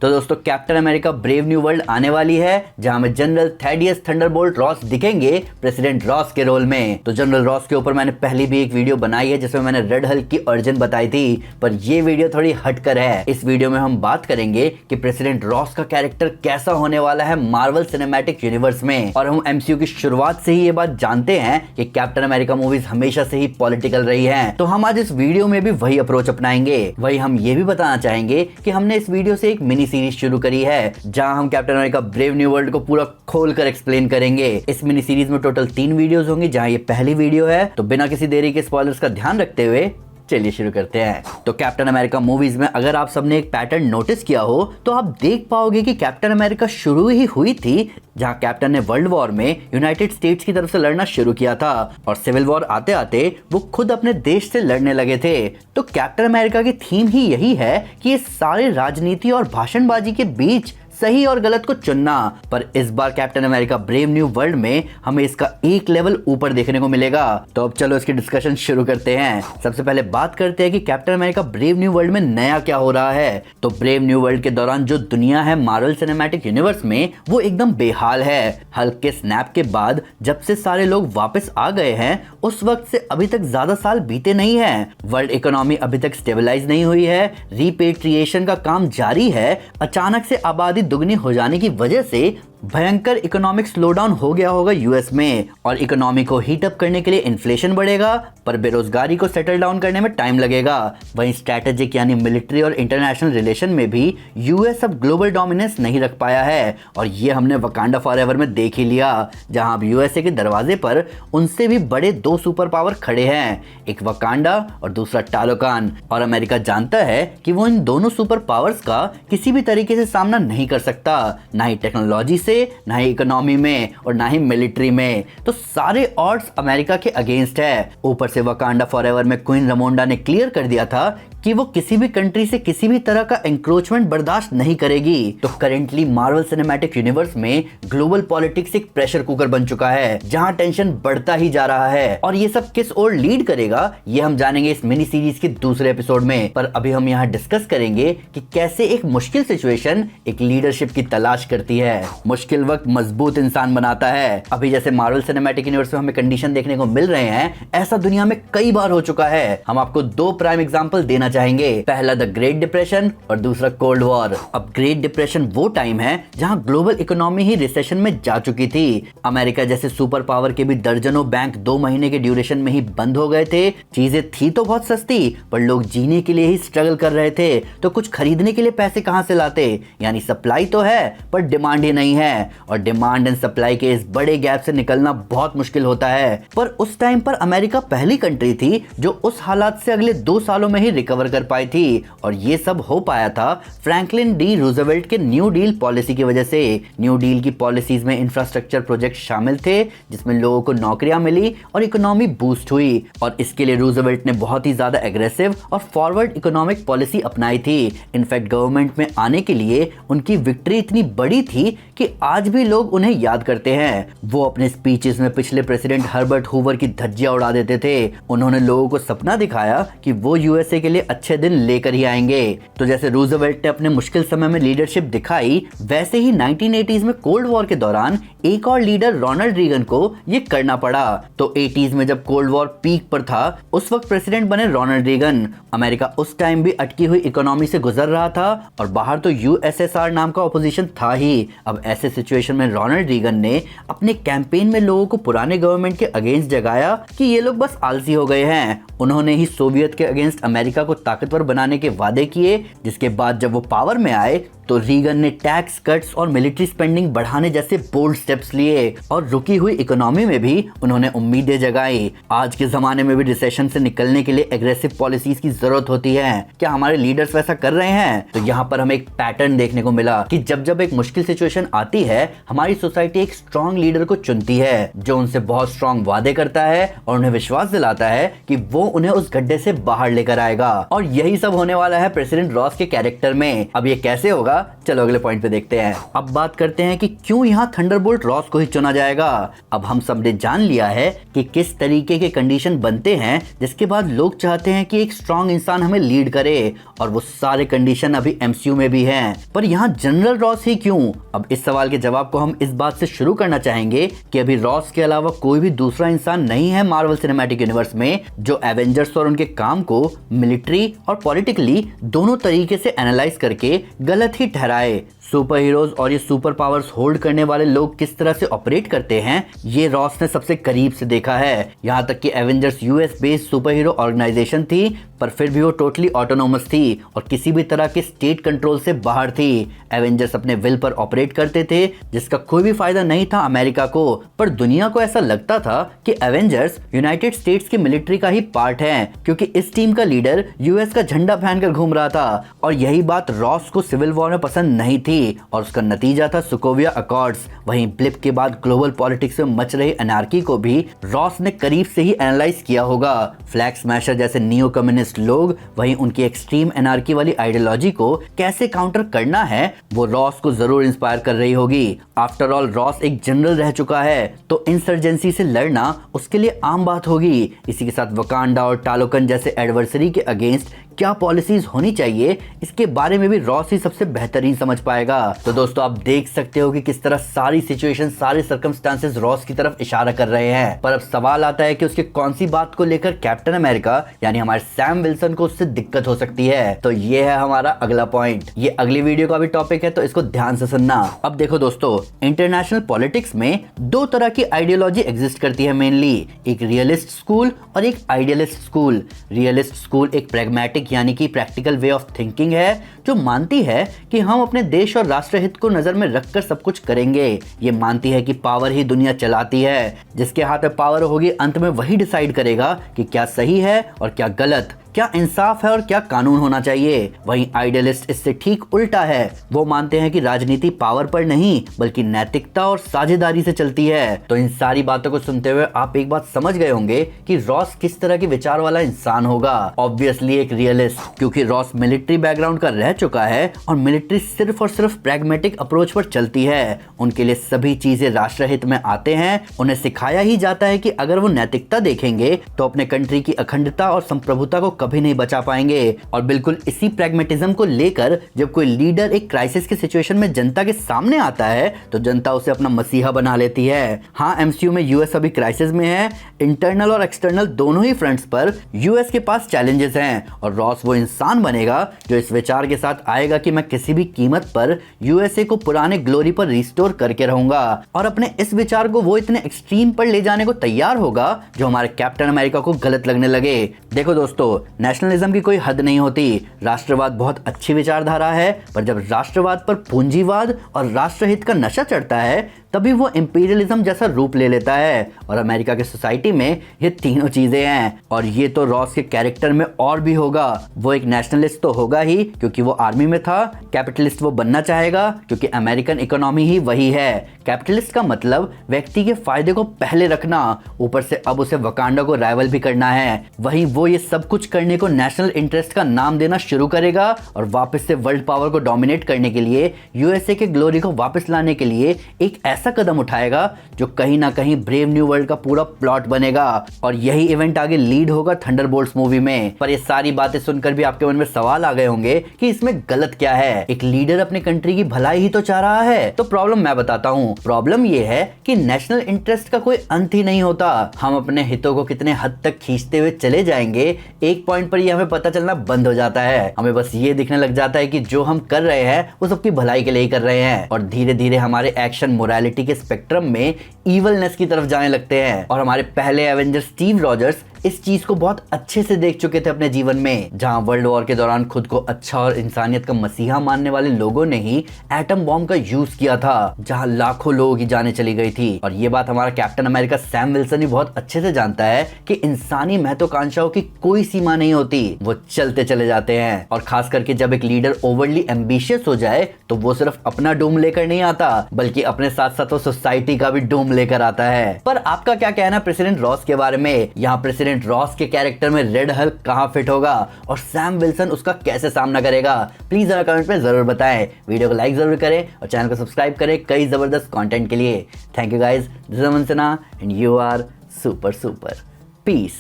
तो दोस्तों captain America Brave New world आने वाली है, जहां में जनरल थैडियस थंडरबोल्ट रॉस दिखेंगे प्रेसिडेंट रॉस के रोल में। तो जनरल रॉस के ऊपर मैंने पहले भी एक वीडियो बनाई है जिसमें मैंने रेड हल्क की ओरिजिन बताई थी, पर ये वीडियो थोड़ी हटकर है। इस वीडियो में हम बात करेंगे कि प्रेसिडेंट रॉस का कैरेक्टर कैसा होने वाला है मार्वल सिनेमैटिक यूनिवर्स में। और हम एमसीयू की शुरुआत से ही ये बात जानते हैं कि कैप्टन अमेरिका मूवीज हमेशा से ही पॉलिटिकल रही हैं, तो हम आज इस वीडियो में भी वही अप्रोच अपनाएंगे। वही हम ये भी बताना चाहेंगे कि हमने इस वीडियो से एक मिनी सीरीज शुरू करी है, जहां हम captain America Brave New world को पूरा खोलकर एक्सप्लेन करेंगे। इस मिनी सीरीज में टोटल 3 वीडियोस होंगी, जहां ये पहली वीडियो है। तो बिना किसी देरी के स्पॉयलर्स का ध्यान रखते हुए चलिए शुरू करते हैं। तो कैप्टन अमेरिका मूवीज में अगर आप सबने एक पैटर्न नोटिस किया हो तो आप देख पाओगे कि कैप्टन अमेरिका शुरू ही हुई थी जहां कैप्टन ने वर्ल्ड वॉर में यूनाइटेड स्टेट्स की तरफ से लड़ना शुरू किया था, और सिविल वॉर आते आते वो खुद अपने देश से लड़ने लगे थे। तो कैप्टन अमेरिका की थीम ही यही है कि इस सारे राजनीति और भाषणबाजी के बीच सही और गलत को चुनना। पर इस बार Captain America Brave New World में हमें इसका एक लेवल ऊपर देखने को मिलेगा। तो अब चलो इसकी डिस्कशन शुरू करते हैं। सबसे पहले बात करते हैं कि captain America Brave New World में नया क्या हो रहा है। तो ब्रेव न्यू वर्ल्ड के दौरान जो दुनिया है मार्वल सिनेमैटिक यूनिवर्स में, वो एकदम बेहाल है। हल्क के स्नैप के बाद जब से सारे लोग वापस आ गए हैं, उस वक्त से अभी तक ज्यादा साल बीते नहीं है। वर्ल्ड इकोनॉमी अभी तक स्टेबलाइज नहीं हुई है, रिपेट्रिएशन का काम जारी है। अचानक से आबादी दुगनी हो जाने की वजह से भयंकर इकोनॉमिक स्लोडाउन हो गया होगा यूएस में, और इकोनॉमी को हीट अप करने के लिए इन्फ्लेशन बढ़ेगा, पर बेरोजगारी को सेटल डाउन करने में टाइम लगेगा। वहीं स्ट्रैटेजिक यानी मिलिट्री और इंटरनेशनल रिलेशन में भी यूएस अब ग्लोबल डोमिनेंस नहीं रख पाया है, और ये हमने वकांडा फॉरएवर में देख ही लिया, जहां अब यूएसए के दरवाजे पर उनसे भी बड़े 2 सुपर पावर खड़े हैं, एक वकांडा और दूसरा टालोकान। और अमेरिका जानता है कि वो इन दोनों सुपर पावर्स का किसी भी तरीके से सामना नहीं कर सकता, ना ही टेक्नोलॉजी से, ना ही इकोनॉमी में, और ना ही मिलिट्री में। तो सारे ऑड्स अमेरिका के अगेंस्ट है। ऊपर से वकांडा फॉरएवर में क्वीन रमोंडा ने क्लियर कर दिया था कि वो किसी भी कंट्री से किसी भी तरह का एंक्रोचमेंट बर्दाश्त नहीं करेगी। तो करेंटली मार्वल सिनेमैटिक यूनिवर्स में ग्लोबल पॉलिटिक्स एक प्रेशर कुकर बन चुका है, जहां टेंशन बढ़ता ही जा रहा है। और ये सब किस ओर लीड करेगा, ये हम जानेंगे इस मिनी सीरीज के दूसरे एपिसोड में। पर अभी हम यहाँ डिस्कस करेंगे कि कैसे एक मुश्किल सिचुएशन एक लीडरशिप की तलाश करती है। मुश्किल वक्त मजबूत इंसान बनाता है। अभी जैसे मार्वल सिनेमैटिक यूनिवर्स में हमें कंडीशन देखने को मिल रहे हैं, ऐसा दुनिया में कई बार हो चुका है। हम आपको 2 प्राइम एग्जांपल देना चाहेंगे। पहला द ग्रेट डिप्रेशन और दूसरा कोल्ड वॉर। अब ग्रेट डिप्रेशन वो टाइम है जहां ग्लोबल इकोनॉमी ही रिसेशन में जा चुकी थी। अमेरिका जैसे सुपर पावर के भी दर्जनों बैंक 2 महीने के ड्यूरेशन में ही बंद हो गए थे। चीजें थी तो बहुत सस्ती, पर लोग जीने के लिए ही स्ट्रगल कर रहे थे, तो कुछ खरीदने के लिए पैसे कहां से लाते। यानी सप्लाई तो है पर डिमांड ही नहीं है, और डिमांड एंड सप्लाई के इस बड़े गैप से निकलना बहुत मुश्किल होता है। पर उस टाइम पर अमेरिका पहली कंट्री थी जो उस हालात से अगले 2 सालों में ही रिकवर कर पाई थी, और ये सब हो पाया था फ्रैंकलिन डी रूजवेल्ट के न्यू डील पॉलिसी की वजह से। न्यू डील की पॉलिसीज में इंफ्रास्ट्रक्चर प्रोजेक्ट शामिल थे, जिसमें लोगों को नौकरियां मिली और इकोनॉमी बूस्ट हुई। और इसके लिए रूजवेल्ट ने बहुत ही ज्यादा एग्रेसिव और फॉरवर्ड इकोनॉमिक पॉलिसी अपनाई थी। इनफैक्ट गवर्नमेंट में आने के लिए उनकी विक्ट्री इतनी बड़ी थी कि आज भी लोग उन्हें याद करते हैं। वो अपने स्पीचेस में पिछले प्रेसिडेंट हर्बर्ट हूवर की धज्जियां उड़ा देते थे। उन्होंने लोगों को सपना दिखाया कि वो यूएसए के लिए अच्छे दिन लेकर ही आएंगे। तो जैसे रूजवेल्ट ने अपने मुश्किल समय में लीडरशिप दिखाई, वैसे ही 1980s में कोल्ड वॉर के दौरान एक और लीडर रोनाल्ड रीगन को ये करना पड़ा। तो 80s में जब कोल्ड वॉर पीक पर था, उस वक्त प्रेसिडेंट बने रोनाल्ड रीगन। अमेरिका उस टाइम भी अटकी हुई इकोनॉमी से गुजर रहा था, और बाहर तो यूएसएसआर नाम का ऑपोजिशन था ही। अब ऐसे सिचुएशन में रोनाल्ड रीगन ने अपने कैंपेन में लोगों को पुराने गवर्नमेंट के अगेंस्ट जगाया कि ये लोग बस आलसी हो गए हैं। उन्होंने ही सोवियत के अगेंस्ट अमेरिका को ताकतवर बनाने के वादे किए, जिसके बाद जब वो पावर में आए तो रीगन ने टैक्स कट्स और मिलिट्री स्पेंडिंग बढ़ाने जैसे बोल्ड स्टेप्स लिए, और रुकी हुई इकोनॉमी में भी उन्होंने उम्मीदें जगाई। आज के जमाने में भी रिसेशन से निकलने के लिए एग्रेसिव पॉलिसीज की जरूरत होती है। क्या हमारे लीडर्स वैसा कर रहे हैं? तो यहाँ पर हमें एक पैटर्न देखने को मिला कि जब जब एक मुश्किल सिचुएशन आती है, हमारी सोसाइटी एक स्ट्रॉन्ग लीडर को चुनती है, जो उनसे बहुत स्ट्रॉन्ग वादे करता है और उन्हें विश्वास दिलाता है कि वो उन्हें उस गड्ढे से बाहर लेकर आएगा। और यही सब होने वाला है प्रेसिडेंट रॉस के कैरेक्टर में। अब ये कैसे होगा, होगा, चलो अगले पॉइंट पे देखते हैं। अब बात करते हैं कि क्यों यहाँ थंडरबोल्ट रॉस को ही चुना जाएगा। अब हम सबने जान लिया है कि किस तरीके के कंडीशन बनते हैं जिसके बाद लोग चाहते हैं कि एक स्ट्रॉन्ग इंसान हमें लीड करे, और वो सारे कंडीशन अभी एमसीयू में भी हैं। पर यहाँ जनरल रॉस ही क्यों? अब इस सवाल के जवाब को हम इस बात से शुरू करना चाहेंगे कि अभी रॉस के अलावा कोई भी दूसरा इंसान नहीं है मार्वल सिनेमैटिक यूनिवर्स में जो एवेंजर्स और उनके काम को मिलिट्री और पॉलिटिकली दोनों तरीके से एनालाइज करके गलत ही ठहराए। सुपर हीरोज और ये सुपर पावर्स होल्ड करने वाले लोग किस तरह से ऑपरेट करते हैं ये रॉस ने सबसे करीब से देखा है। यहाँ तक कि Avengers US based superhero organization थी, पर फिर भी वो टोटली ऑटोनोमस थी और किसी भी तरह के स्टेट कंट्रोल से बाहर थी। एवेंजर्स अपने विल पर ऑपरेट करते थे जिसका कोई भी फायदा नहीं था अमेरिका को, पर दुनिया को ऐसा लगता था कि एवेंजर्स यूनाइटेड स्टेट्स की मिलिट्री का ही पार्ट है, क्योंकि इस टीम का लीडर यूएस का झंडा पहनकर घूम रहा था। और यही बात रॉस को सिविल वॉर में पसंद नहीं थी और उसका नतीजा था सोकोविया अकॉर्ड्स। वहीं ब्लिप के बाद ग्लोबल पॉलिटिक्स में मच रही एनार्की को भी रॉस ने करीब से ही एनालाइज किया होगा। फ्लैग स्मैशर जैसे नियो कम्युनिस्ट लोग, वहीं उनकी एक्सट्रीम एनार्की वाली आइडियोलॉजी को कैसे काउंटर करना है वो रॉस को जरूर इंस्पायर कर रही होगी। आफ्टर ऑल रॉस एक जनरल रह चुका है, तो इंसर्जेंसी से लड़ना उसके लिए आम बात होगी। इसी के साथ वकांडा और टालोकन जैसे एडवर्सरी के अगेंस्ट क्या पॉलिसीज होनी चाहिए इसके बारे में भी रॉस ही सबसे बेहतरीन समझ पाएगा। तो दोस्तों आप देख सकते हो कि किस तरह सारी सिचुएशन, सारे सर्कमस्टांसेस रॉस की तरफ इशारा कर रहे हैं। पर अब सवाल आता है कि उसके कौन सी बात को लेकर कैप्टन अमेरिका यानी हमारे सैम विल्सन को उससे दिक्कत हो सकती है। तो ये है हमारा अगला पॉइंट। ये अगली वीडियो का भी टॉपिक है, तो इसको ध्यान से सुनना। अब देखो दोस्तों, इंटरनेशनल पॉलिटिक्स में दो तरह की आइडियोलॉजी एग्जिस्ट करती है मेनली, एक रियलिस्ट स्कूल और एक आइडियलिस्ट स्कूल। रियलिस्ट स्कूल एक प्रैग्मेटिक यानी कि प्रैक्टिकल वे ऑफ थिंकिंग है जो मानती है कि हम अपने देश और राष्ट्र हित को नजर में रखकर सब कुछ करेंगे। ये मानती है कि पावर ही दुनिया चलाती है, जिसके हाथ में पावर होगी अंत में वही डिसाइड करेगा कि क्या सही है और क्या गलत, क्या इंसाफ है और क्या कानून होना चाहिए। वहीं आइडियलिस्ट इससे ठीक उल्टा है, वो मानते हैं कि राजनीति पावर पर नहीं बल्कि नैतिकता और साझेदारी से चलती है। तो इन सारी बातों को सुनते हुए आप एक बात समझ गए होंगे कि रॉस किस तरह के विचार वाला इंसान होगा। ऑब्वियसली एक रियलिस्ट, क्योंकि रॉस मिलिट्री बैकग्राउंड का रह चुका है और मिलिट्री सिर्फ और सिर्फ प्रैग्मेटिक अप्रोच पर चलती है। उनके लिए सभी चीजें राष्ट्रहित में आते हैं। उन्हें सिखाया ही जाता है कि अगर वो नैतिकता देखेंगे तो अपने कंट्री की अखंडता और संप्रभुता को कभी नहीं बचा पाएंगे। और बिल्कुल इसी प्रैग्मेटिज्म को लेकर जब कोई लीडर एक क्राइसिस के सिचुएशन में जनता के सामने आता है तो जनता उसे अपना मसीहा बना लेती है। हाँ, एमसीयू में यूएस अभी क्राइसिस में है, इंटरनल और एक्सटर्नल दोनों ही फ्रंट्स पर यूएस के पास चैलेंजेस हैं, और रॉस वो इंसान बनेगा जो इस विचार के साथ आएगा कि मैं किसी भी कीमत पर यूएसए को पुराने ग्लोरी पर रिस्टोर करके रहूंगा, और अपने इस विचार को वो इतने एक्सट्रीम पर ले जाने को तैयार होगा जो हमारे कैप्टन अमेरिका को गलत लगने लगे। देखो दोस्तों, नेशनलिज्म की कोई हद नहीं होती। राष्ट्रवाद बहुत अच्छी विचारधारा है, पर जब राष्ट्रवाद पर पूंजीवाद और राष्ट्रहित का नशा चढ़ता है तभी वो इंपीरियलिज्म जैसा रूप ले लेता है। और अमेरिका की सोसाइटी में ये तीनों चीजें हैं, और ये तो रॉस के कैरेक्टर में और भी होगा। वो एक नेशनलिस्ट तो होगा ही क्योंकि वो आर्मी में था, कैपिटलिस्ट वो बनना चाहेगा क्योंकि अमेरिकन इकोनॉमी ही वही है। कैपिटलिस्ट का मतलब व्यक्ति के फायदे को पहले रखना, ऊपर से अब उसे वकांडा को राइवल भी करना है। वहीं वो ये सब कुछ करने को नेशनल इंटरेस्ट का नाम देना शुरू करेगा और वापस से वर्ल्ड पावर को डोमिनेट करने के लिए, यूएसए के ग्लोरी को वापस लाने के लिए एक ऐसा कदम उठाएगा जो कहीं ना कहीं ब्रेव न्यू वर्ल्ड का पूरा प्लॉट बनेगा। और यही इवेंट आगे लीड होगा थंडरबोल्ट्स मूवी में। पर ये सारी बातें सुनकर भी आपके मन में सवाल आ गए होंगे कि इसमें गलत क्या है। एक लीडर अपने कंट्री की भलाई ही तो चाह रहा है। तो प्रॉब्लम मैं बताता हूँ। प्रॉब्लम ये है कि नेशनल इंटरेस्ट का कोई अंत ही नहीं होता। हम अपने हितों को कितने हद तक खींचते हुए चले जाएंगे, एक पॉइंट पर ये हमें पता चलना बंद हो जाता है। हमें बस ये दिखने लग जाता है कि जो हम कर रहे हैं वो सबकी भलाई के लिए ही कर रहे हैं, और धीरे धीरे हमारे एक्शन मोरालिटी के स्पेक्ट्रम में इवलनेस की तरफ जाने लगते हैं। और हमारे पहले एवेंजर स्टीव रॉजर्स इस चीज को बहुत अच्छे से देख चुके थे अपने जीवन में, जहां वर्ल्ड वॉर के दौरान खुद को अच्छा और इंसानियत का मसीहा मानने वाले लोगों ने ही एटम बॉम्ब का यूज किया था, जहां लाखों लोगों की जानें चली गई थी। और ये बात हमारा कैप्टन अमेरिका सैम विल्सन ही बहुत अच्छे से जानता है कि इंसानी महत्वाकांक्षाओं की कोई सीमा नहीं होती, वो चलते चले जाते हैं। और खास करके जब एक लीडर ओवरली एम्बिशियस हो जाए तो वो सिर्फ अपना डूम लेकर नहीं आता बल्कि अपने साथ साथ वो सोसाइटी का भी डूम लेकर आता है। पर आपका क्या कहना प्रेसिडेंट रॉस के बारे में? यहाँ प्रेसिडेंट प्रेसिडेंट रॉस के कैरेक्टर में रेड हल्क कहां फिट होगा और सैम विल्सन उसका कैसे सामना करेगा, प्लीज हमें कमेंट में जरूर बताएं। वीडियो को लाइक जरूर करें और चैनल को सब्सक्राइब करें कई जबरदस्त कंटेंट के लिए। Thank you guys, this is Aman Sinha and you are super super. Piece.